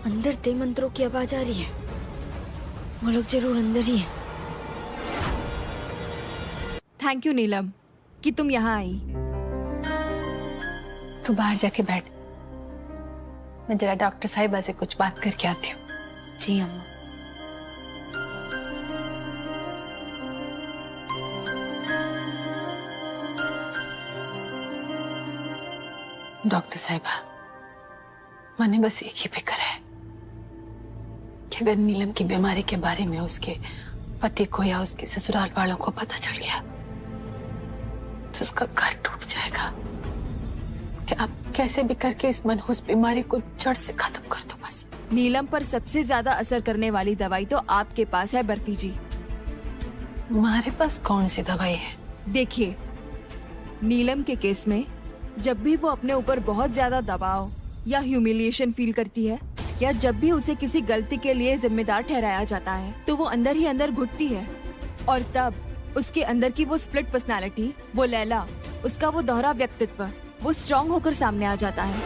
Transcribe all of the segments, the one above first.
अंदर ते मंत्रों की आवाज आ रही है। वो लोग जरूर अंदर ही है। थैंक यू नीलम कि तुम यहाँ आई। तू बाहर जाके बैठ, मैं जरा डॉक्टर साहिबा से कुछ बात करके आती हूँ। जी अम्मा। डॉक्टर साहिबा, मैंने बस एक ही फिक्र है कि अगर नीलम की बीमारी के बारे में उसके पति को या उसके ससुराल वालों को पता चल गया तो उसका घर टूट जाएगा। कि आप कैसे भी करके इस मनहूस बीमारी को जड़ से खत्म कर दो बस। नीलम पर सबसे ज्यादा असर करने वाली दवाई तो आपके पास है बर्फी जी। हमारे पास कौन सी दवाई है? देखिए, नीलम के केस में जब भी वो अपने ऊपर बहुत ज्यादा दबाव या ह्यूमिलिएशन फील करती है या जब भी उसे किसी गलती के लिए जिम्मेदार ठहराया जाता है तो वो अंदर ही अंदर घुटती है और तब उसके अंदर की वो स्प्लिट पर्सनालिटी, वो लैला, उसका वो दोहरा व्यक्तित्व, वो स्ट्रॉन्ग होकर सामने आ जाता है।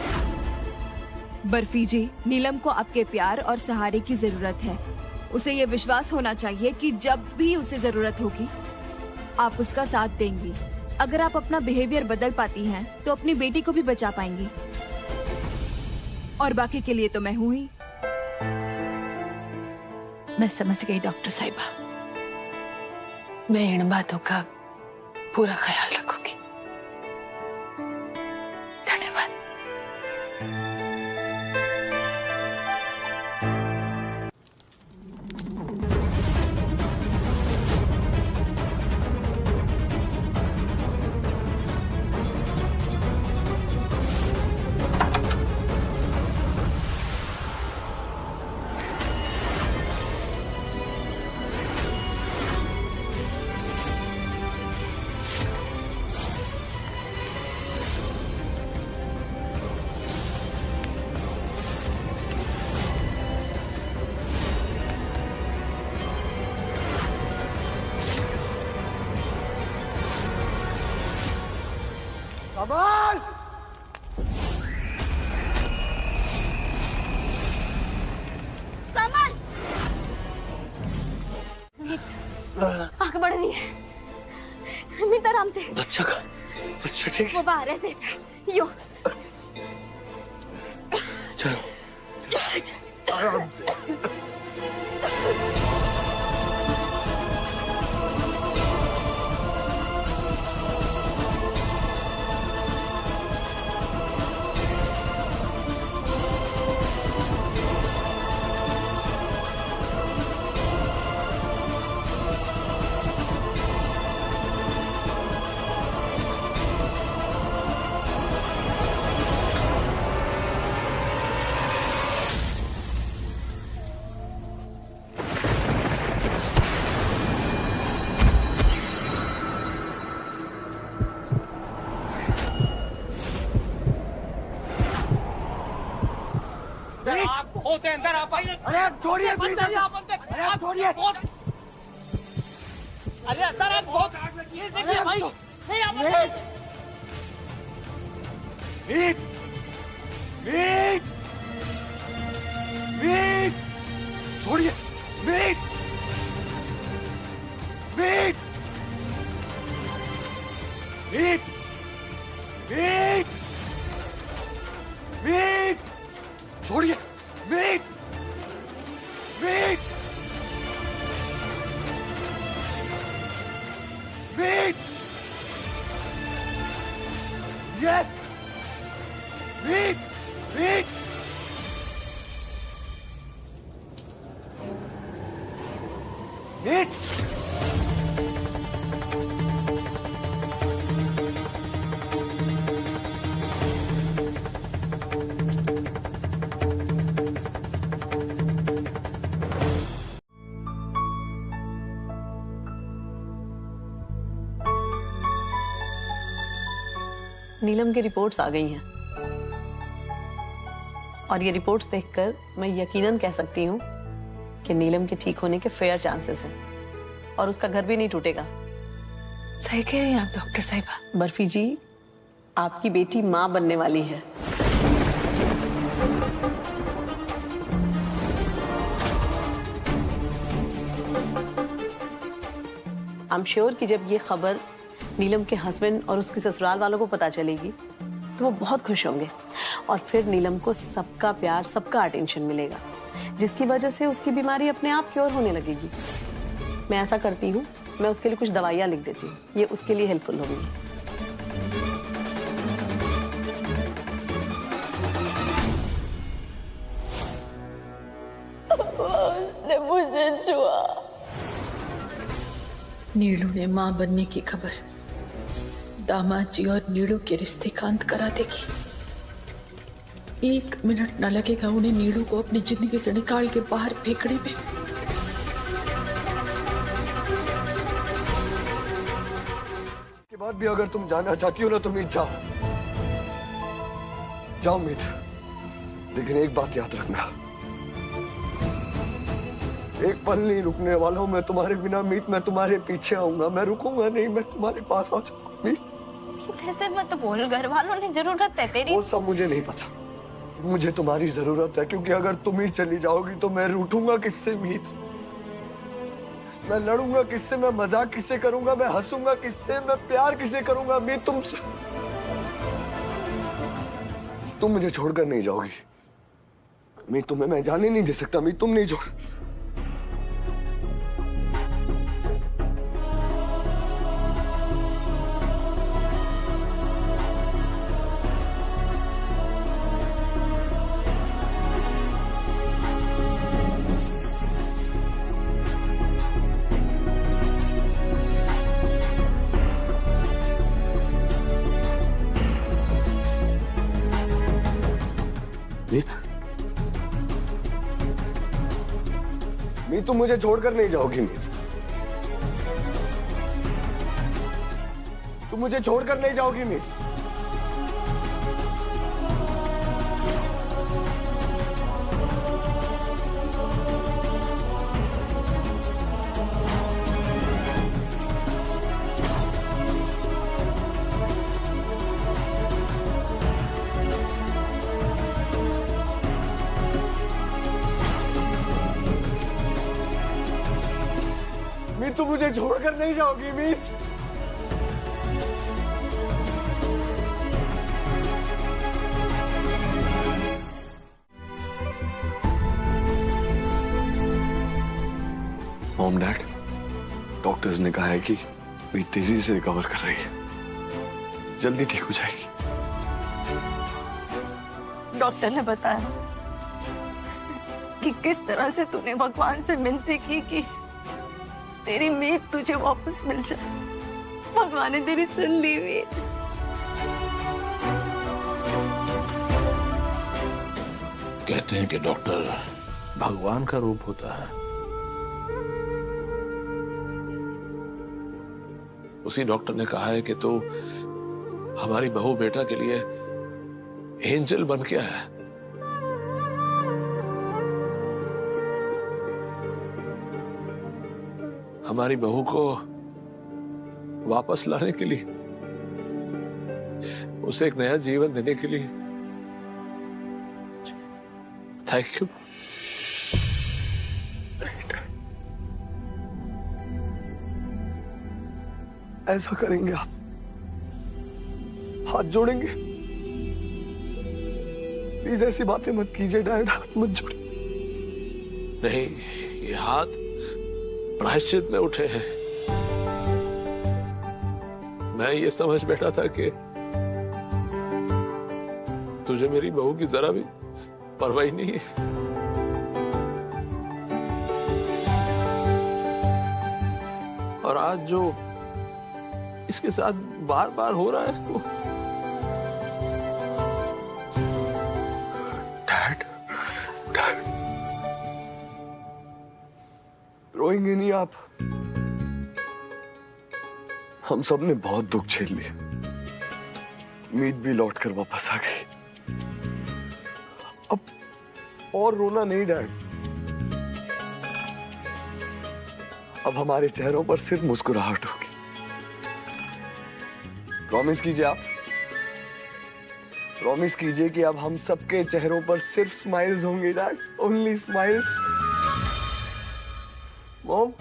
बर्फी जी, नीलम को आपके प्यार और सहारे की जरूरत है। उसे ये विश्वास होना चाहिए कि जब भी उसे जरूरत होगी आप उसका साथ देंगी। अगर आप अपना बिहेवियर बदल पाती हैं तो अपनी बेटी को भी बचा पाएंगी और बाकी के लिए तो मैं हूं ही। मैं समझ गई डॉक्टर साहिबा, मैं इन बातों का पूरा ख्याल रखूंगी। धन्यवाद। कमाल! कमल! आग बढ़ रही है। मीत आराम से। बच्चा का बच्चा ठीक? वो बाहर ऐसे यो। चलो आराम से। होते अंदर आप। अरे छोड़िए, अरे छोड़िए। अरे अंदर आप बहुत आग लगी है, देखिए भाई। मीत, मीत, मीत, छोड़िए, मीत, मीत, मीत, मीत, मीत, छोड़िए, मीत, मीत, मीत, यस, मीत, मीत, मीत। नीलम की रिपोर्ट्स आ गई हैं और ये रिपोर्ट्स देखकर मैं यकीनन कह सकती हूँ कि नीलम के ठीक होने के फेयर चांसेस हैं और उसका घर भी नहीं टूटेगा। सही कह रही हैं आप डॉक्टर साहिबा। बर्फी जी, आपकी बेटी माँ बनने वाली है। आई एम श्योर कि जब ये खबर नीलम के हस्बैंड और उसके ससुराल वालों को पता चलेगी तो वो बहुत खुश होंगे और फिर नीलम को सबका प्यार, सबका अटेंशन मिलेगा, जिसकी वजह से उसकी बीमारी अपने आप क्योर होने लगेगी। मैं ऐसा करती हूँ, मैं उसके लिए कुछ दवाइयाँ लिख देती हूँ, ये उसके लिए हेल्पफुल होगी। मुझे छुआ। नीलू ने मां बनने की खबर दामाद जी और नीलू के रिश्ते का अंत करा देगी। 1 मिनट न लगेगा उन्हें नीलू को अपनी जिंदगी से निकाल के बाहर फेंकने में। के बाद भी अगर तुम जाना चाहती हो ना तो मीत जाओ, जाओ मीत। लेकिन एक बात याद रखना, एक पल नहीं रुकने वाला हूं मैं तुम्हारे बिना मीत। मैं तुम्हारे पीछे आऊंगा, मैं रुकूंगा नहीं, मैं तुम्हारे पास आ जाऊंगा मीत। ऐसे मत बोल, घर वालों ने जरूरत है तेरी। वो सब मुझे नहीं पता, मुझे तुम्हारी जरूरत है, क्योंकि अगर तुम ही चली जाओगी तो मैं रूठूंगा किससे मीत? मैं लड़ूंगा किससे? मैं मजाक किससे करूंगा? मैं हंसूंगा किससे? मैं प्यार किससे करूंगा मीत तुमसे? तुम मुझे छोड़कर नहीं जाओगी मीत, तुम्हें मैं जाने नहीं दे सकता मीत, तुम नहीं छोड़। मीत, तुम मुझे छोड़कर नहीं जाओगी मीत, तुम मुझे छोड़कर नहीं जाओगी मीत। मीत, तुम मुझे छोड़कर नहीं जाओगी मीत। मॉम डैड, डॉक्टर्स ने कहा है कि मीत तेजी से रिकवर कर रही है, जल्दी ठीक हो जाएगी। डॉक्टर ने बताया कि किस तरह से तूने भगवान से मिन्नतें की कि तेरी मीत तुझे वापस मिल जाए। भगवान ने तेरी सुन ली मीत। कहते हैं कि डॉक्टर भगवान का रूप होता है। उसी डॉक्टर ने कहा है कि तू हमारी बहू बेटा के लिए एंजल बन के आया। हमारी बहू को वापस लाने के लिए, उसे एक नया जीवन देने के लिए थैंक यू। ऐसा करेंगे आप? हाथ जोड़ेंगे? प्लीज ऐसी बातें मत कीजिए डैड, हाथ मत जोड़िए। नहीं, ये हाथ प्रायश्चित में उठे हैं। मैं ये समझ बैठा था कि तुझे मेरी बहू की जरा भी परवाह नहीं है। और आज जो इसके साथ बार बार हो रहा है वो डैड, डैड रोएंगे नहीं आप? हम सब ने बहुत दुख झेल लिया, मीत भी लौट कर वापस आ गई। अब और रोना नहीं डैड, अब हमारे चेहरों पर सिर्फ मुस्कुराहट होगी। प्रॉमिस कीजिए आप, प्रॉमिस कीजिए कि अब हम सबके चेहरों पर सिर्फ स्माइल्स होंगे dad, only smiles. Mom,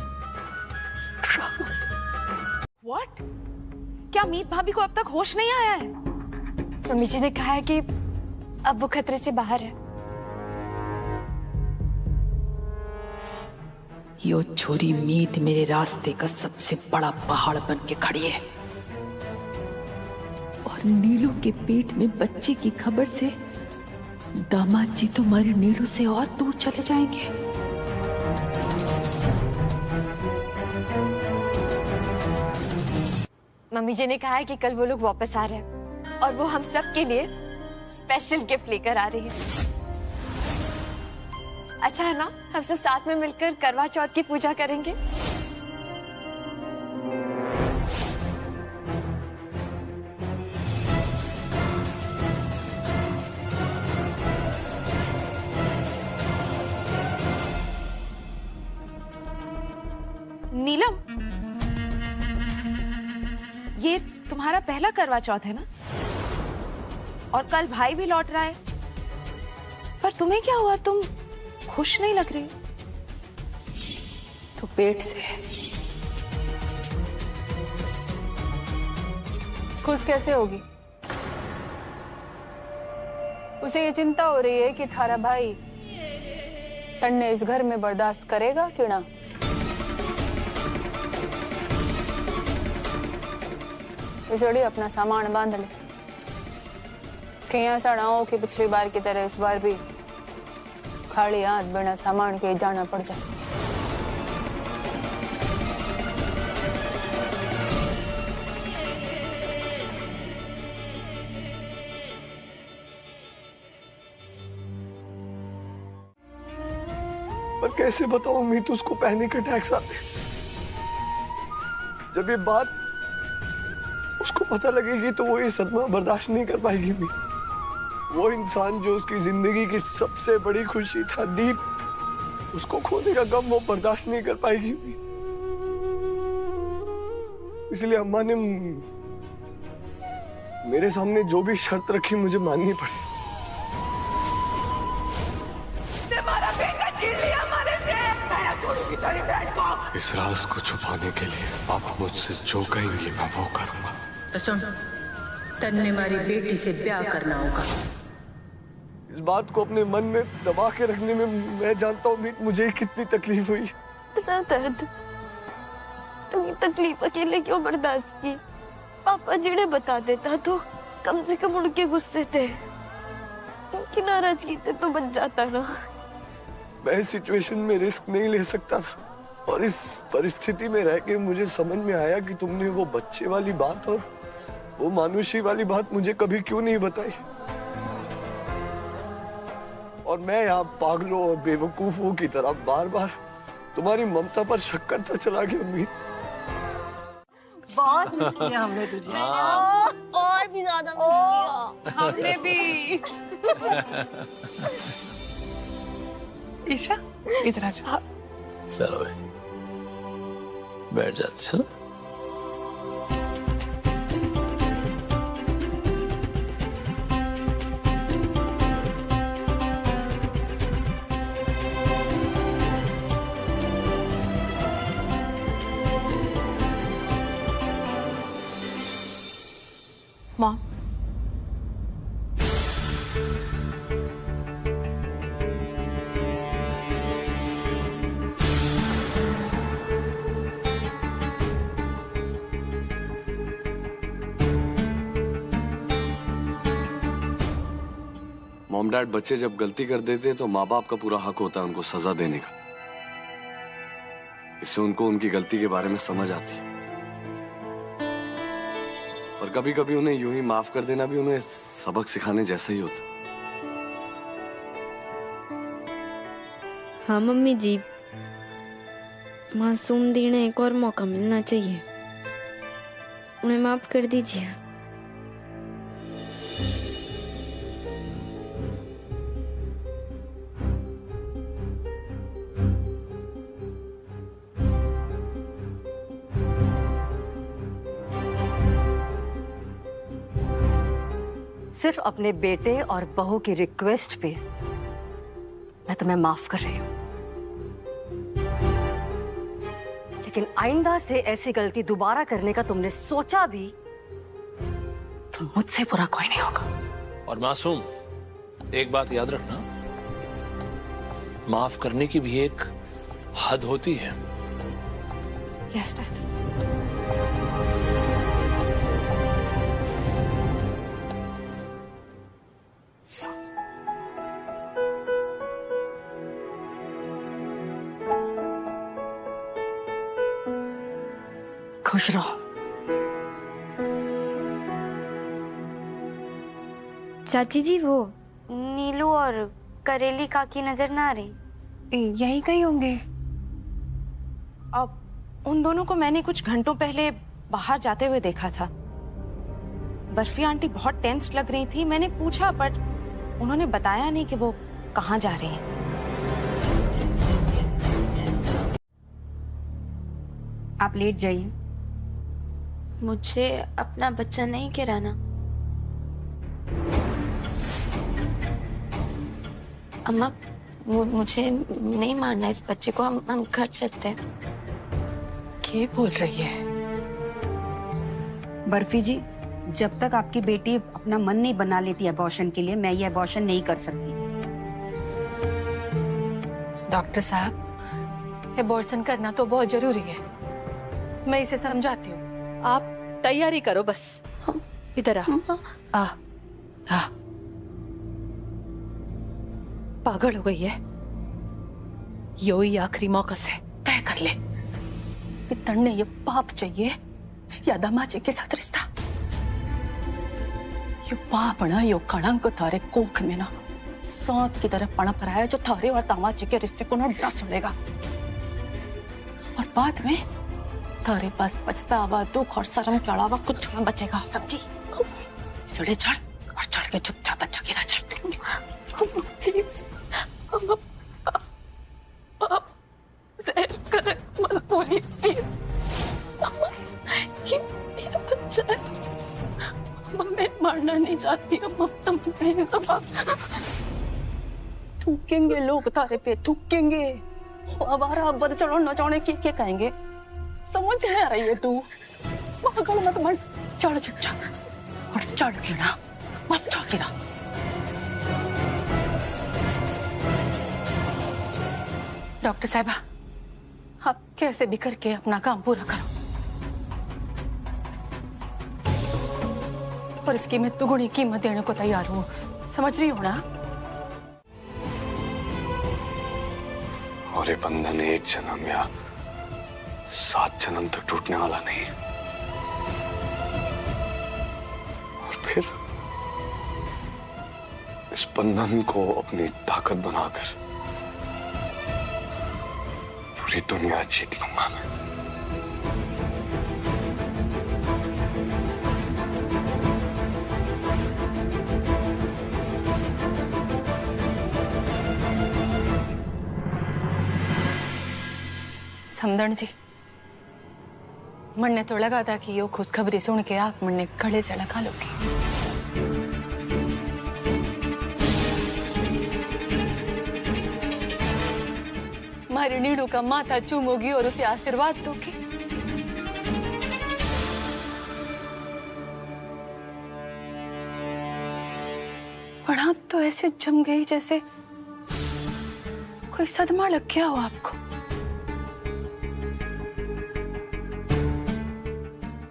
What? क्या मीत भाभी को अब तक होश नहीं आया है? मम्मी जी ने कहा है कि अब वो खतरे से बाहर है। यो छोरी मीत मेरे रास्ते का सबसे बड़ा पहाड़ बन के खड़ी है और नीलू के पेट में बच्चे की खबर से दामाद जी तुम्हारे नीलू से और दूर चले जाएंगे। मम्मी जी ने कहा है कि कल वो लोग वापस आ रहे हैं और वो हम सब के लिए स्पेशल गिफ्ट लेकर आ रही है। अच्छा है ना, हम सब साथ में मिलकर करवा चौथ की पूजा करेंगे। नीलम, ये तुम्हारा पहला करवा चौथ है ना? और कल भाई भी लौट रहा है, पर तुम्हें क्या हुआ? तुम खुश नहीं लग रही। तो पेट से खुश कैसे होगी? उसे ये चिंता हो रही है कि थारा भाई तन्ने इस घर में बर्दाश्त करेगा कि ना। इसलिए अपना सामान बांध ले, कहीं ऐसा ना हो कि पिछली बार की तरह इस बार भी खाली हाथ बिना सामान के जाना पड़ जाए। पर कैसे बताऊं मीत, उसको पैनिक अटैक्स आते हैं। जब ये बात उसको पता लगेगी तो वो ये सदमा बर्दाश्त नहीं कर पाएगी मीत। वो इंसान जो उसकी जिंदगी की सबसे बड़ी खुशी था दीप, उसको खोने का गम वो बर्दाश्त नहीं कर पाएगी मीत। इसलिए अम्मा ने मेरे सामने जो भी शर्त रखी मुझे माननी पड़ी। इस राज को छुपाने के लिए पापा मुझसे जो कहेंगे मैं वो करूंगा। तो सुन, तन्ने मारी बेटी से ब्याह करना होगा। इस बात को अपने मन में दबा के रखने में मैं जानता हूँ मीत मुझे कितनी तकलीफ हुई। इतना दर्द तुम ये तकलीफ अकेले क्यों बर्दाश्त की? पापा जी ने बता देता तो कम से कम उनके गुस्से थे, उनकी नाराजगी थे तो बच जाता ना। मैं सिचुएशन में रिस्क नहीं ले सकता था और इस परिस्थिति में रह के मुझे समझ में आया कि तुमने वो बच्चे वाली बात और वो मानुषी वाली बात मुझे कभी क्यों नहीं बताई। और मैं यहाँ पागलों और बेवकूफों की तरह बार बार तुम्हारी ममता पर शक करता चला गया उम्मीद। बहुत मिस किया हमने तुझे। और भी ज्यादा मिस किया हमने भी। ईशा, इधर आ जा। चलो भाई, बैठ जाते हैं। मॉम, मॉम डैड, बच्चे जब गलती कर देते तो माँ बाप का पूरा हक होता है उनको सजा देने का। इससे उनको उनकी गलती के बारे में समझ आती है। और कभी कभी उन्हें यूं ही माफ कर देना भी उन्हें सबक सिखाने जैसा ही होता है। हाँ मम्मी जी, मासूम दी ने एक और मौका मिलना चाहिए, उन्हें माफ कर दीजिए। सिर्फ अपने बेटे और बहू की रिक्वेस्ट पे मैं तुम्हें माफ कर रही हूँ, लेकिन आइंदा से ऐसी गलती दोबारा करने का तुमने सोचा भी तो मुझसे बुरा कोई नहीं होगा। और मासूम, एक बात याद रखना, माफ करने की भी एक हद होती है। Yes dad. खुश रहो। चाची जी, वो नीलू और करेली काकी नजर ना आ रही? यही कहीं होंगे। अब उन दोनों को मैंने कुछ घंटों पहले बाहर जाते हुए देखा था। बर्फी आंटी बहुत टेंस लग रही थी। मैंने पूछा बट उन्होंने बताया नहीं कि वो कहाँ जा रही हैं। आप लेट जाइए। मुझे अपना बच्चा नहीं गिराना। अम्मा, मुझे नहीं मारना इस बच्चे को। हम घर चलते हैं। क्या बोल रही है? बर्फी जी, जब तक आपकी बेटी अपना मन नहीं बना लेती अबॉर्शन के लिए, मैं ये अबॉर्शन नहीं कर सकती। डॉक्टर साहब, अबॉर्शन करना तो बहुत जरूरी है। मैं इसे समझाती हूँ, आप तैयारी करो बस। इधर आ। पागल हो गई है। यो ही आखिरी मौका से तय कर ले कि तन्ने ये पाप चाहिए या दामाजी के साथ रिश्ता। यो पाप ना, यो कलंक थारे कोख में ना सांप की तरह पनप रहा है, जो थारे और दामाजी के रिश्ते को ना डस उड़ेगा। और बाद में थारे पास पछतावा, दुख और शर्म के अलावा कुछ न बचेगा, समझी? चढ़े चढ़ और चढ़ के चुपचाप बच्चा गिरा चढ़। प्लीज मत बोलिए प्लीज। ये मेरा बच्चा है। मैं मारना नहीं चाहती। प्लीज थूकेंगे लोग तारे पे, थूकेंगे। आवारा बद चढ़ो न चढ़े क्या कहेंगे? समझ नहीं आ रही है तू? पागल मत बन। चढ़ चुपचाप और चढ़ के ना मत गिरा। डॉक्टर साहिबा, आप कैसे भी करके अपना काम पूरा करो और इसकी मैं दुगुनी कीमत देने को तैयार हूँ। समझ रही हो ना? और ये बंधन एक जन्म या 7 जन्म तक टूटने वाला नहीं। और फिर इस बंधन को अपनी ताकत बनाकर पूरी दुनिया जीत लूंगा मैं। समदन जी, मन तो लगा था कि यो खुशखबरी सुन के आप मन गले से लगा लोगे। मारी नीलू का माथा चूमोगी और उसे आशीर्वाद दोगी। और आप तो ऐसे जम गई जैसे कोई सदमा लग गया हो आपको।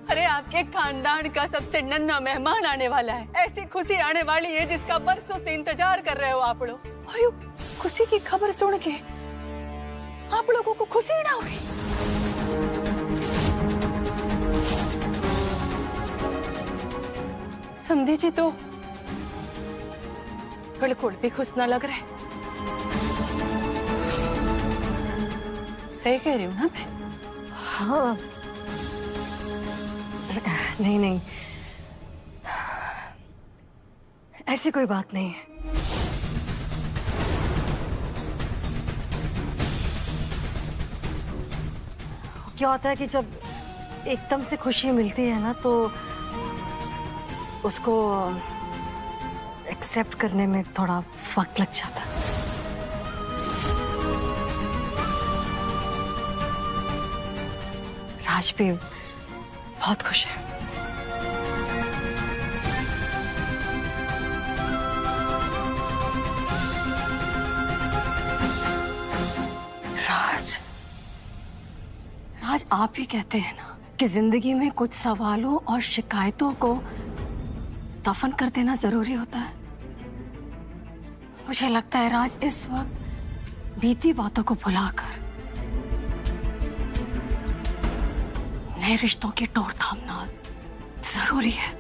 अरे आपके खानदान का सबसे नन्हा मेहमान आने वाला है। ऐसी खुशी आने वाली है जिसका बरसों से इंतजार कर रहे हो आप लोग। और ये खुशी की खबर सुन के आप लोगों को खुशी ना हुई? समझी जी तो बिल्कुल भी खुश ना लग रहे। सही कह रही हूँ ना मैं? हाँ, नहीं नहीं, ऐसी कोई बात नहीं है। क्या होता है कि जब एकदम से खुशी मिलती है ना, तो उसको एक्सेप्ट करने में थोड़ा वक्त लग जाता है। राज भी बहुत खुश है। राज, राज आप ही कहते हैं ना कि जिंदगी में कुछ सवालों और शिकायतों को दफन कर देना जरूरी होता है। मुझे लगता है राज इस वक्त बीती बातों को भुलाकर नए रिश्तों की डोर थामना जरूरी है।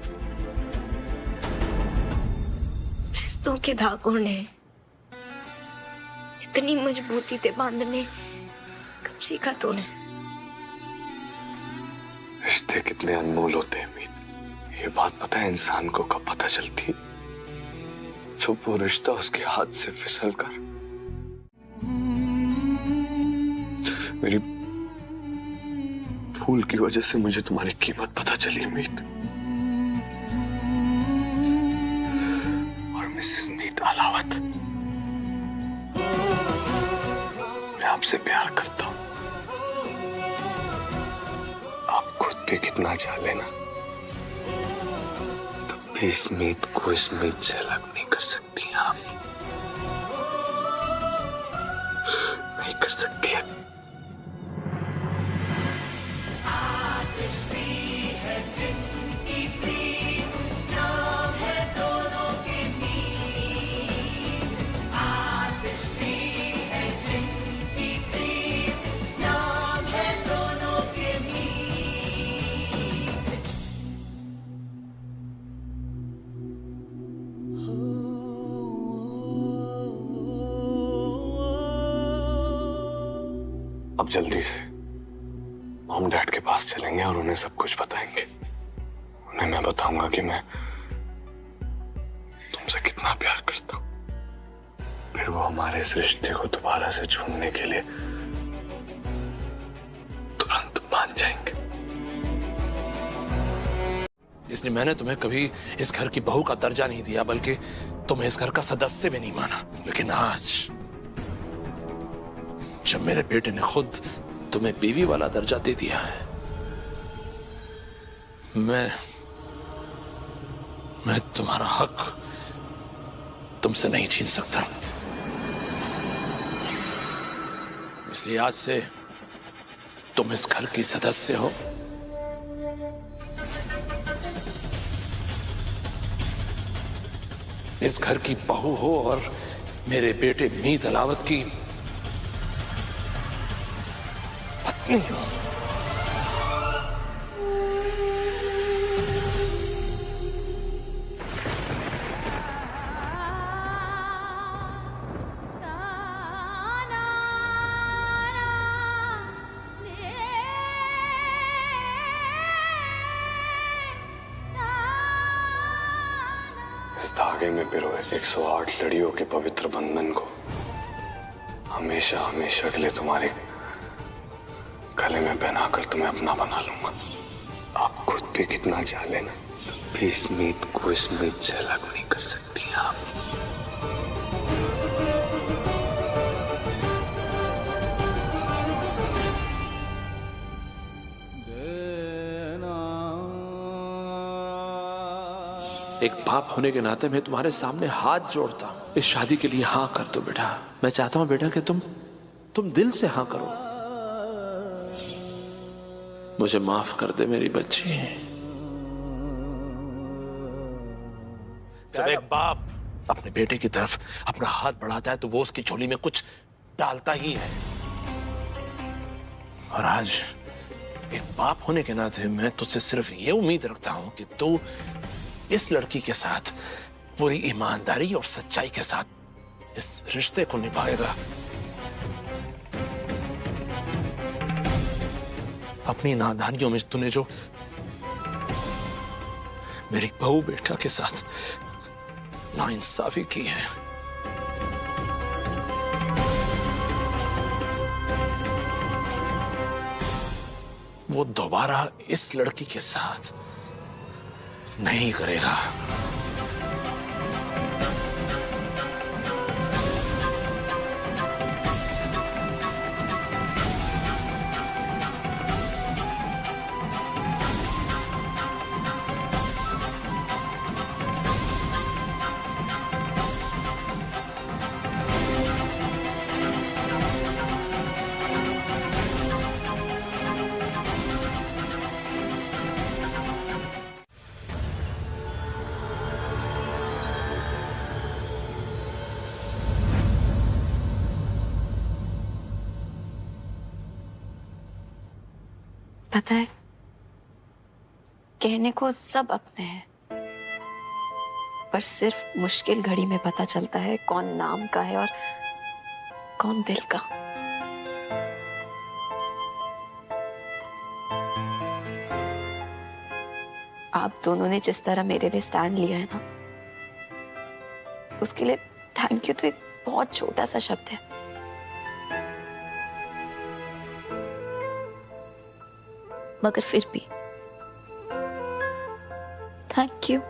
रिश्तों के धागों ने इतनी मजबूती से बांधने कब सीखा तूने? रिश्ते कितने अनमोल होते हैं मीत, ये बात पता है इंसान को कब पता चलती जब वो रिश्ता उसके हाथ से फिसल कर मेरी भूल की वजह से मुझे तुम्हारी कीमत पता चली मीत। और मिसेस मीत अलावत, मैं आपसे प्यार करता हूं। आप खुद भी कितना चाह लेना, तब भी इस मीत को इस मीत से अलग नहीं कर सकती आप, नहीं कर सकती है। अब जल्दी से मॉम डैड के पास चलेंगे और उन्हें सब कुछ बताएंगे। उन्हें मैं बताऊंगा कि मैं तुमसे कितना प्यार करता हूं। फिर वो हमारे इस रिश्ते को दोबारा से छूने के लिए तुरंत मान जाएंगे। इसलिए मैंने तुम्हें कभी इस घर की बहू का दर्जा नहीं दिया, बल्कि तुम्हें इस घर का सदस्य भी नहीं माना। लेकिन आज जब मेरे बेटे ने खुद तुम्हें बीवी वाला दर्जा दे दिया है, मैं तुम्हारा हक तुमसे नहीं छीन सकता। इसलिए आज से तुम इस घर की सदस्य हो। इस घर की बहू हो और मेरे बेटे मीत अलावत की पत्नी हो। इस धागे में पिरोए 108 लड़ियों के पवित्र बंधन को हमेशा हमेशा के लिए तुम्हारे गले में पहनाकर तुम्हें अपना बना लूंगा। आप खुद भी कितना चाह लेना, भी इस मीत को इस मीत से अलग नहीं कर सकती आप। एक बाप होने के नाते मैं तुम्हारे सामने हाथ जोड़ता हूं। इस शादी के लिए हाँ कर दो बेटा। मैं चाहता हूं बेटा कि तुम दिल से हाँ करो। मुझे माफ कर दे मेरी बच्ची। जब एक बाप अपने बेटे की तरफ अपना हाथ बढ़ाता है तो वो उसकी झोली में कुछ डालता ही है। और आज एक बाप होने के नाते मैं तुझसे सिर्फ ये उम्मीद रखता हूं कि तू इस लड़की के साथ पूरी ईमानदारी और सच्चाई के साथ इस रिश्ते को निभाएगा। अपनी नादानियों में तूने जो मेरी बहू बेटा के साथ नाइंसाफी की है, वो दोबारा इस लड़की के साथ नहीं करेगा। पता है, कहने को सब अपने हैं, पर सिर्फ मुश्किल घड़ी में पता चलता है कौन नाम का है और कौन दिल का। आप दोनों ने जिस तरह मेरे लिए स्टैंड लिया है ना, उसके लिए थैंक यू तो एक बहुत छोटा सा शब्द है। मगर फिर भी थैंक यू।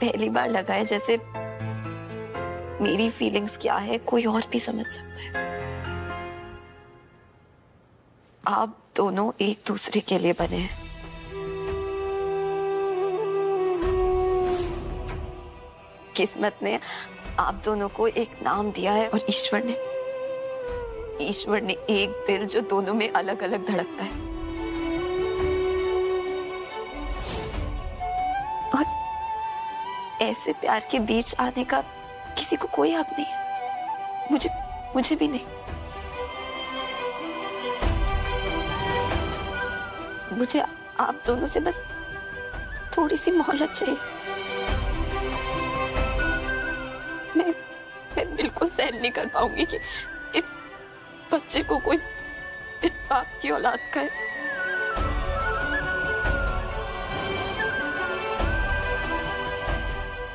पहली बार लगा है जैसे मेरी फीलिंग्स क्या है कोई और भी समझ सकता है। आप दोनों एक दूसरे के लिए बने हैं। किस्मत ने आप दोनों को एक नाम दिया है और ईश्वर ने एक दिल जो दोनों में अलग अलग धड़कता है। और ऐसे प्यार के बीच आने का किसी को कोई हक नहीं है, मुझे भी नहीं। मुझे आप दोनों से बस थोड़ी सी मोहलत चाहिए। मैं बिल्कुल सहन नहीं कर पाऊंगी कि इस बच्चे को कोई बाप की औलाद का है।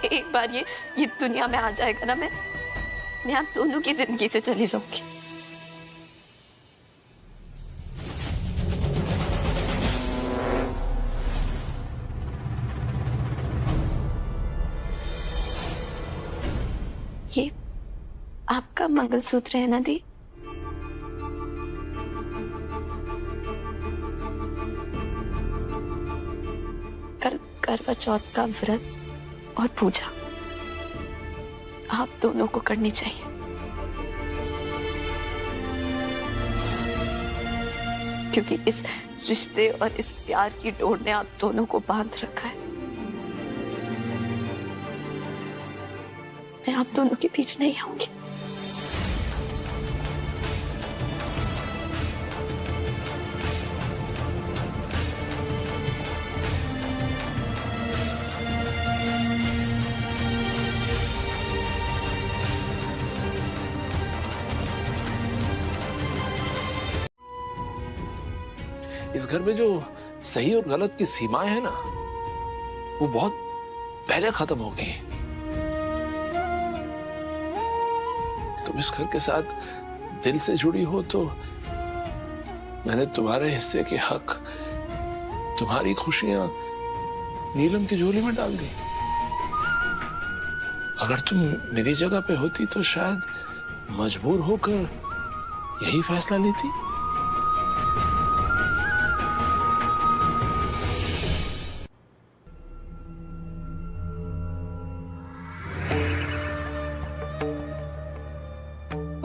एक बार ये दुनिया में आ जाएगा ना, मैं आप दोनों की जिंदगी से चली जाऊंगी। ये आपका मंगलसूत्र है ना दी? कल करवा चौथ का व्रत और पूजा आप दोनों को करनी चाहिए। क्योंकि इस रिश्ते और इस प्यार की डोर ने आप दोनों को बांध रखा है। मैं आप दोनों के बीच नहीं आऊंगी। इस घर में जो सही और गलत की सीमाएं हैं ना, वो बहुत पहले खत्म हो गई। तुम इस घर के साथ दिल से जुड़ी हो तो मैंने तुम्हारे हिस्से के हक, तुम्हारी खुशियां नीलम की झोली में डाल दी। अगर तुम मेरी जगह पे होती तो शायद मजबूर होकर यही फैसला लेती।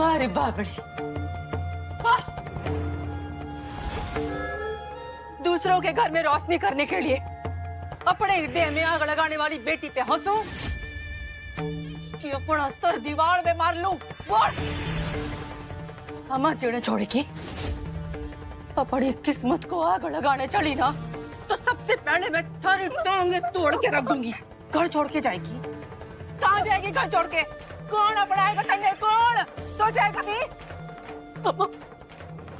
अरे बाबड़ी, दूसरों के घर में रोशनी करने के लिए अपने हृदय में आग लगाने वाली बेटी पे हंसू कि अपना सर दीवार में मार लूं? अम्मा जीने छोड़ेगी। अपनी किस्मत को आग लगाने चली ना तो सबसे पहले मैं सारी टांगे तोड़ के रख दूंगी। घर छोड़ के जाएगी? कहाँ जाएगी घर छोड़ के? कौन अपनाएगा तन्ने? कौन सोचेगा भी?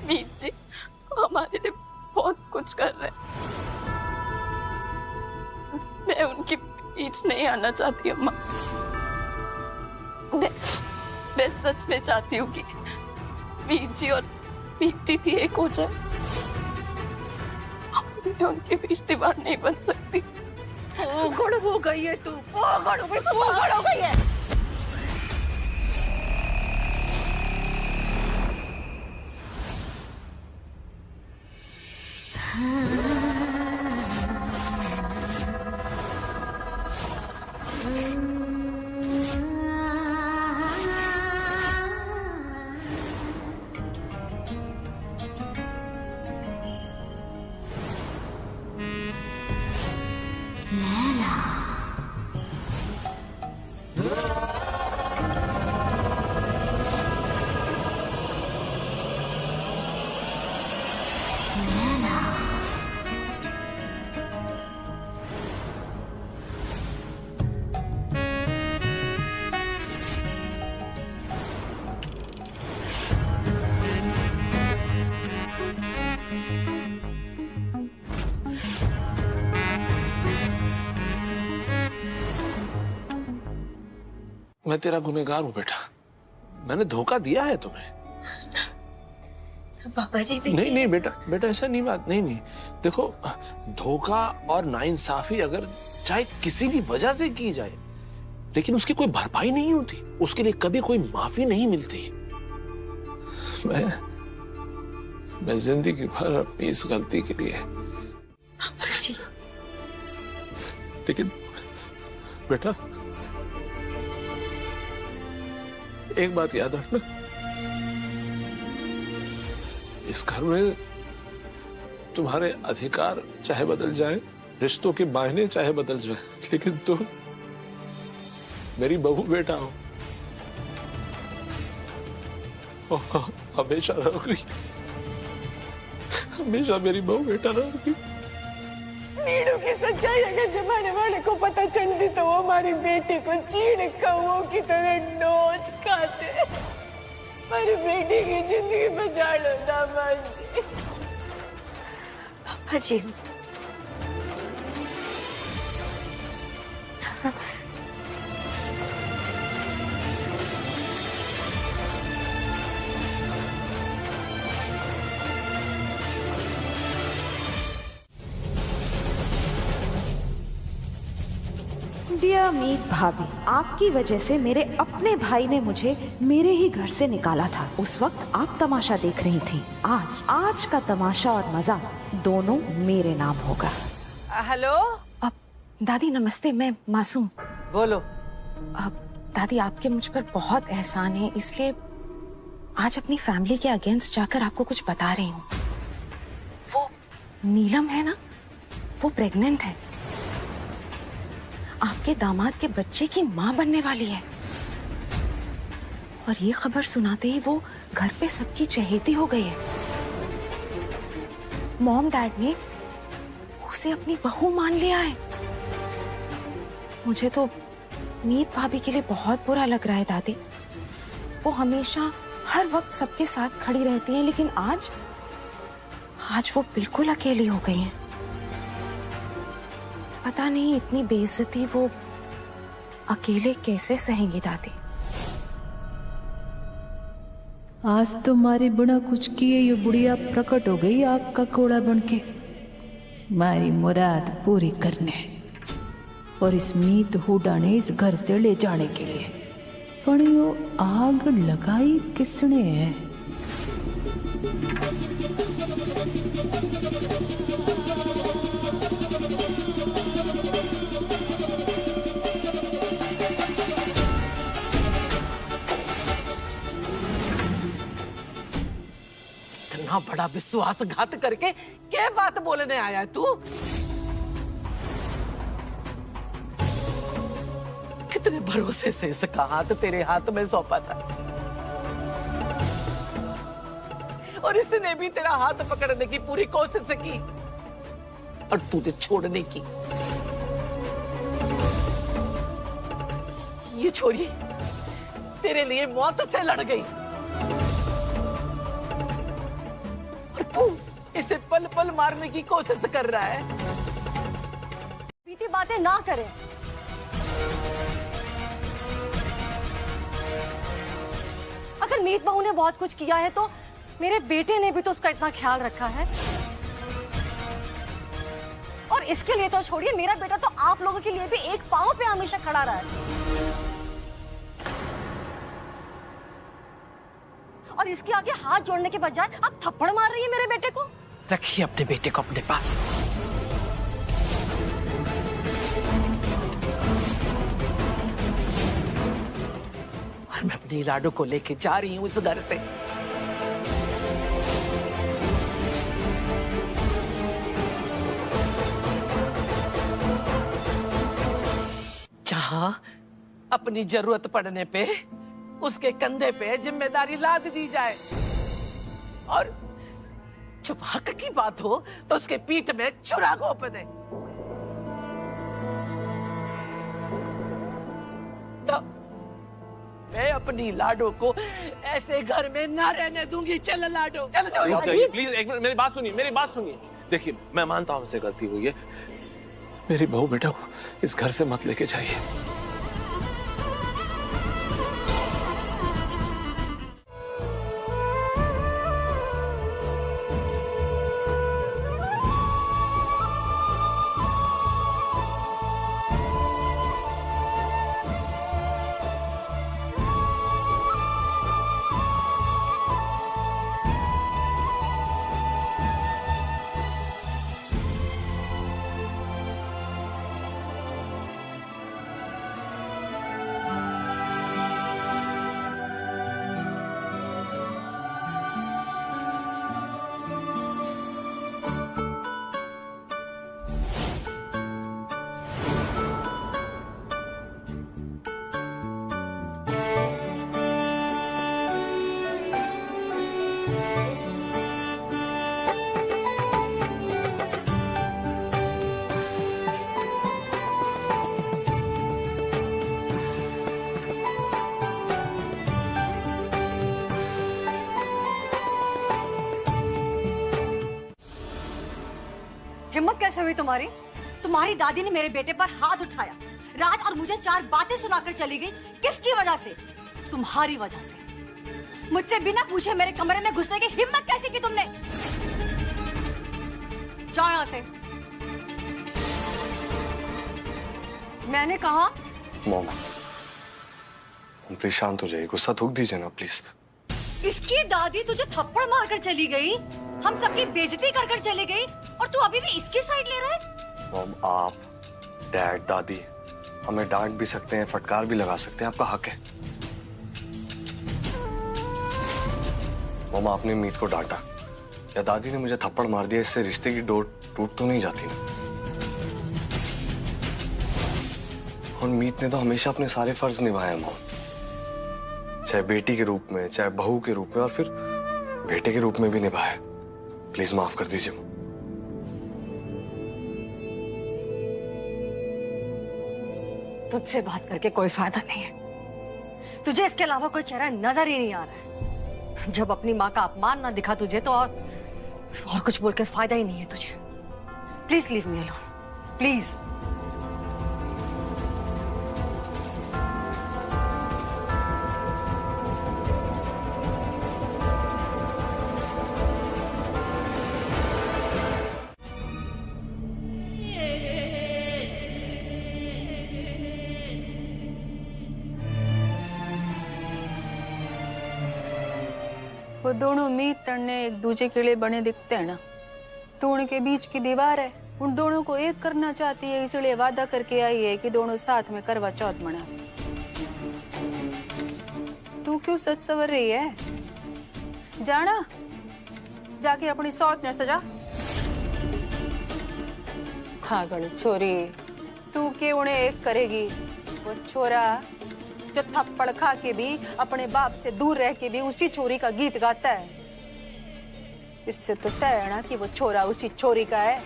मीत जी हमारे लिए बहुत कुछ कर रहे हैं। मैं उनके बीच नहीं आना चाहती अम्मा। मैं सच में चाहती हूँ कि मीत जी और मीत दीदी एक हो जाए। मैं उनके बीच दीवार नहीं बन सकती। पागल हो गई है तू, पागल हो गई है। Nana. मैं तेरा गुनहगार हूं बेटा, मैंने धोखा दिया है तुम्हें। पापा जी देखिए। नहीं नहीं बेटा, बेटा ऐसा नहीं बात, नहीं नहीं देखो, धोखा और नाइंसाफी अगर चाहे किसी भी वजह से की जाए, लेकिन उसकी कोई भरपाई नहीं होती, उसके लिए कभी कोई माफी नहीं मिलती। मैं जिंदगी भर अपनी इस गलती के लिए, पापा जी, लेकिन बेटा एक बात याद रखना, इस घर में तुम्हारे अधिकार चाहे बदल जाए, रिश्तों के मायने चाहे बदल जाए, लेकिन तुम मेरी बहू बेटा हो, हमेशा रहोगी, हमेशा मेरी बहू बेटा रहोगी। नीड़ू की सच्चाई अगर जमाने वाले को पता चलती तो वो हमारी बेटी को चीड़ कौओं की तरह नोच खाते। हमारी बेटी की जिंदगी बचा लो दामाद जी। पापा जी, डियर मीत भाभी, आपकी वजह से मेरे अपने भाई ने मुझे मेरे ही घर से निकाला था। उस वक्त आप तमाशा देख रही थी। आज का तमाशा और मजा दोनों मेरे नाम होगा। हेलो। अब दादी नमस्ते, मैं मासूम। बोलो। अब दादी आपके मुझ पर बहुत एहसान है, इसलिए आज अपनी फैमिली के अगेंस्ट जाकर आपको कुछ बता रही हूँ। वो नीलम है ना, वो प्रेग्नेंट है, आपके दामाद के बच्चे की माँ बनने वाली है। और ये खबर सुनाते ही वो घर पे सबकी चहेती हो गई है। मॉम डैड ने उसे अपनी बहू मान लिया है। मुझे तो मीत भाभी के लिए बहुत बुरा लग रहा है दादी। वो हमेशा हर वक्त सबके साथ खड़ी रहती हैं, लेकिन आज वो बिल्कुल अकेली हो गई हैं। पता नहीं इतनी बेइज्जती वो अकेले कैसे सहेंगी दादी। आज तुम्हारे बिना कुछ किए ये बुढ़िया प्रकट हो गई आग का कोड़ा बनके, मारी मुराद पूरी करने और इस मीत हुडा ने इस घर से ले जाने के लिए। पर यो आग लगाई किसने है? इतना बड़ा विश्वासघात करके क्या बात बोलने आया है तू? कितने भरोसे से इसका हाथ तेरे हाथ में सौंपा था, और इसने भी तेरा हाथ पकड़ने की पूरी कोशिश की और तुझे छोड़ने की। ये छोरी तेरे लिए मौत से लड़ गई और तू इसे पल पल मारने की कोशिश कर रहा है। बीती बातें ना करें। अगर मीत बहू ने बहुत कुछ किया है तो मेरे बेटे ने भी तो उसका इतना ख्याल रखा है। और इसके लिए तो छोड़िए, मेरा बेटा तो आप लोगों के लिए भी एक पांव पे हमेशा खड़ा रहा है। और इसके आगे हाथ जोड़ने के बजाय आप थप्पड़ मार रही है मेरे बेटे को। रखिए अपने बेटे को अपने पास। और मैं अपनी लाडो को लेके जा रही हूँ इस घर से। जहां अपनी जरूरत पड़ने पे उसके कंधे पे जिम्मेदारी लाद दी जाए, और जब हक की बात हो तो उसके पीठ में छुरा घोंप दे। तो मैं अपनी लाडो को ऐसे घर में ना रहने दूंगी। चल लाडो, चल प्लीज एक मिनट, मेरी बात सुनिए, मेरी बात सुनिए। देखिए मैं मानता हूं हमसे गलती हुई है, मेरी बहू बेटा को इस घर से मत लेके जाइए। कैसे हुई तुम्हारी? तुम्हारी दादी ने मेरे बेटे पर हाथ उठाया, राज और मुझे 4 बातें सुनाकर चली गई। किसकी वजह से? तुम्हारी वजह से। मुझसे बिना पूछे मेरे कमरे में घुसने की हिम्मत कैसे की तुमने? जाओ यहां से। मैंने कहा। मॉम, प्लीज शांत हो जाइए, गुस्सा थूक दीजिए ना प्लीज। इसकी दादी तुझे थप्पड़ मारकर चली गई, हम सबकी बेइज्जती कर कर चली गई, और तू अभी भी इसकी साइड ले रहा है? मॉम, आप, डैड, दादी हमें डांट भी सकते हैं, फटकार भी लगा सकते हैं, आपका हक है। मॉम, आपने मीत को डांटा या दादी ने मुझे थप्पड़ मार दिया, इससे रिश्ते की डोर टूट तो नहीं जाती ना। और मीत ने तो हमेशा अपने सारे फर्ज निभाए मॉम, चाहे बेटी के रूप में, चाहे बहू के रूप में, और फिर बेटे के रूप में भी निभाया। प्लीज माफ कर दीजिए। तुझसे बात करके कोई फायदा नहीं है, तुझे इसके अलावा कोई चेहरा नजर ही नहीं आ रहा है। जब अपनी माँ का अपमान ना दिखा तुझे तो और कुछ बोलकर फायदा ही नहीं है तुझे। Please leave me alone, please. वो दोनों मीत तड़ने एक दूजे के लिए बने दिखते हैं ना, तो उनके बीच की दीवार है, उन दोनों को एक करना चाहती है, इसलिए वादा करके आई है कि दोनों साथ में करवा चौथ मना। तू क्यों सच सवर रही है? जाना जाके अपनी सौत न सजा। हाँ गण छोरी, तू के उन्हें एक करेगी? वो छोरा जो थप्पड़ खा के भी अपने बाप से दूर रह के भी उसी छोरी का गीत गाता है, इससे तो तय है ना कि वो छोरा उसी छोरी का है।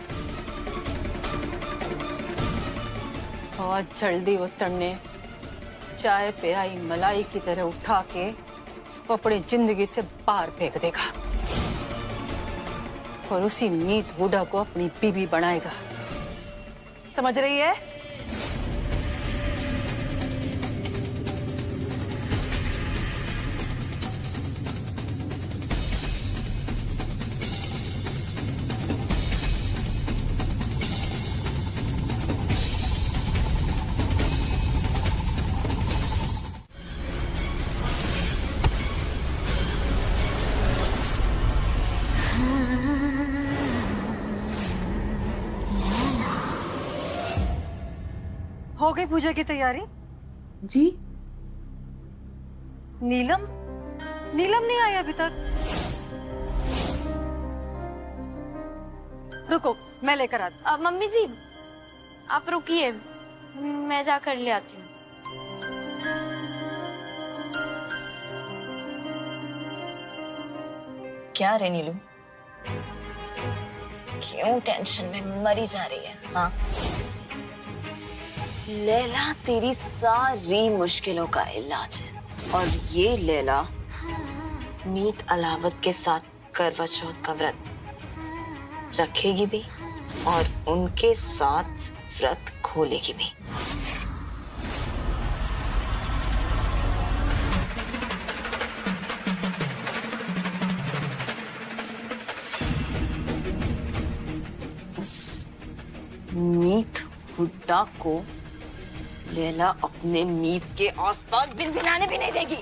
और जल्दी वो तड़ने चाय पे आई मलाई की तरह उठा के वो अपनी जिंदगी से बाहर फेंक देगा और उसी मीत हुडा को अपनी बीवी बनाएगा। समझ रही है? हो गई पूजा की तैयारी? जी। नीलम नहीं आई अभी तक। रुको मैं लेकर आती। मम्मी जी आप रुकिए, मैं जाकर ले आती हूँ। क्या रे नीलू, क्यों टेंशन में मरी जा रही है? हाँ, लैला तेरी सारी मुश्किलों का इलाज है, और ये लैला मीत अलावत के साथ करवा चौथ का व्रत रखेगी भी और उनके साथ व्रत खोलेगी भी। बस मीत हुड्डा को लैला अपने मीत के आसपास भिनभिनाने भी नहीं देगी।